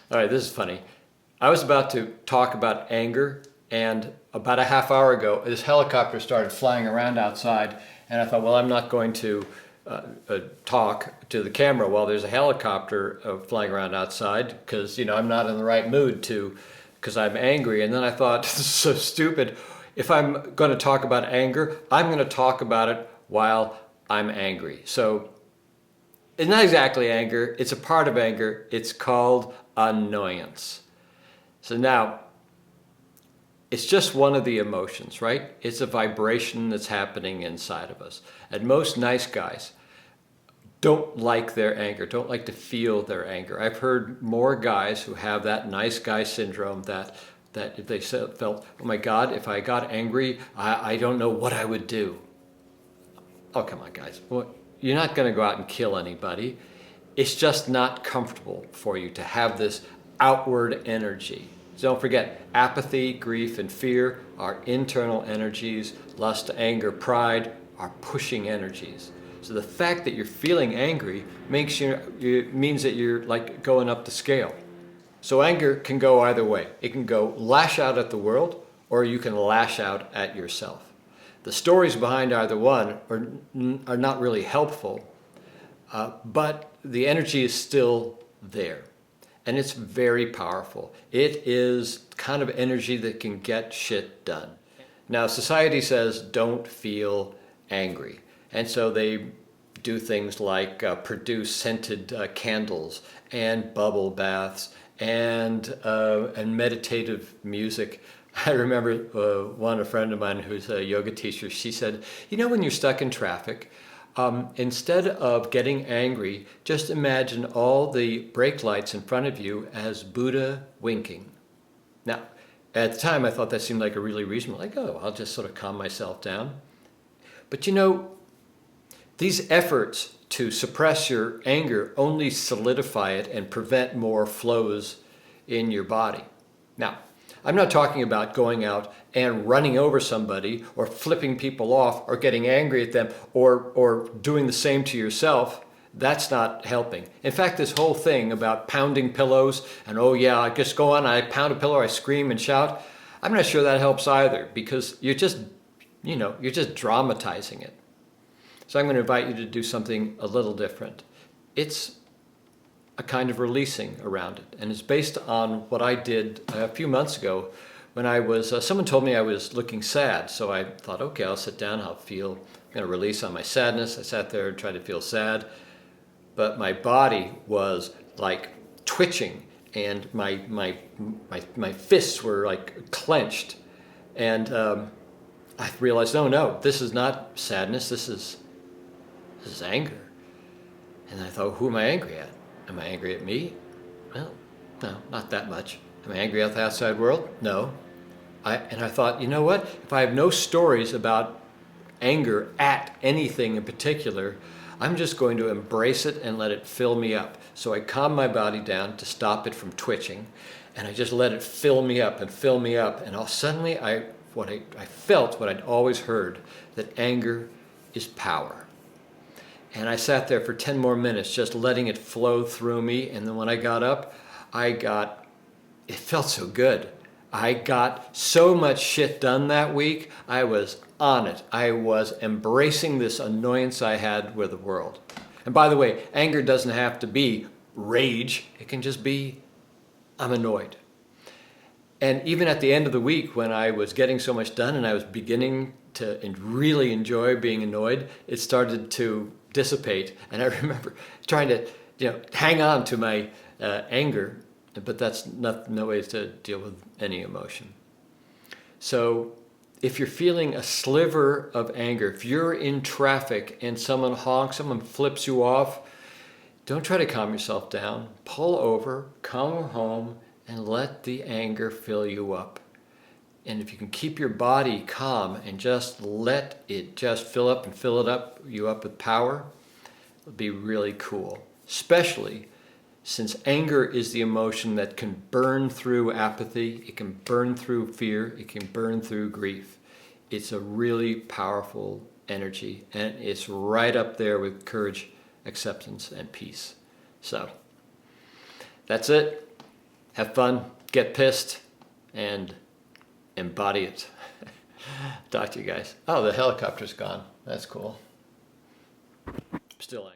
All right, this is funny. I was about to talk about anger, and about a half hour ago, this helicopter started flying around outside, and I thought, well, I'm not going to talk to the camera while there's a helicopter flying around outside, because I'm not in the right mood to, because I'm angry. And then I thought, this is so stupid. If I'm going to talk about anger, I'm going to talk about it while I'm angry. So it's not exactly anger, it's a part of anger. It's called annoyance. So now, it's just one of the emotions, right? It's a vibration that's happening inside of us. And most nice guys don't like their anger, don't like to feel their anger. I've heard more guys who have that nice guy syndrome that they felt, oh my God, if I got angry, I don't know what I would do. Oh, come on, guys. Well, you're not going to go out and kill anybody. It's just not comfortable for you to have this outward energy. So don't forget, apathy, grief, and fear are internal energies. Lust, anger, pride are pushing energies. So the fact that you're feeling angry means that you're like going up the scale. So anger can go either way. It can go lash out at the world, or you can lash out at yourself. The stories behind either one are not really helpful, but the energy is still there. And it's very powerful. It is kind of energy that can get shit done. Now, society says don't feel angry. And so they do things like produce scented candles and bubble baths and meditative music. I remember a friend of mine who's a yoga teacher, she said, when you're stuck in traffic, instead of getting angry, just imagine all the brake lights in front of you as Buddha winking. Now, at the time, I thought that seemed like a really reasonable, I'll just sort of calm myself down. But these efforts to suppress your anger only solidify it and prevent more flows in your body. Now, I'm not talking about going out and running over somebody or flipping people off or getting angry at them or doing the same to yourself. That's not helping. In fact, this whole thing about pounding pillows and, I just go on, I pound a pillow, I scream and shout, I'm not sure that helps either, because you're just dramatizing it. So I'm going to invite you to do something a little different. It's a kind of releasing around it. And it's based on what I did a few months ago when I was, someone told me I was looking sad. So I thought, okay, I'll sit down, I'm going to release on my sadness. I sat there and tried to feel sad, but my body was like twitching and my fists were like clenched. And I realized, no, this is not sadness, this is anger. And I thought, who am I angry at? Am I angry at me? Well, no, not that much. Am I angry at the outside world? No. And I thought, you know what? If I have no stories about anger at anything in particular, I'm just going to embrace it and let it fill me up. So I calm my body down to stop it from twitching, and I just let it fill me up and fill me up. And suddenly I felt what I'd always heard, that anger is power. And I sat there for 10 more minutes just letting it flow through me. And then when I got up, it felt so good. I got so much shit done that week. I was on it. I was embracing this annoyance I had with the world. And by the way, anger doesn't have to be rage. It can just be, I'm annoyed. And even at the end of the week, when I was getting so much done and I was beginning to really enjoy being annoyed, it started to dissipate. And I remember trying to hang on to my anger, but that's no way to deal with any emotion. So if you're feeling a sliver of anger, if you're in traffic and someone honks, someone flips you off, don't try to calm yourself down. Pull over, come home, and let the anger fill you up. And if you can keep your body calm and just let it just fill up and fill you up with power, it'll be really cool. Especially since anger is the emotion that can burn through apathy, it can burn through fear, it can burn through grief. It's a really powerful energy, and it's right up there with courage, acceptance, and peace. So, that's it. have fun, get pissed, and embody it. Talk to you guys. Oh, the helicopter's gone. That's cool. Still angry.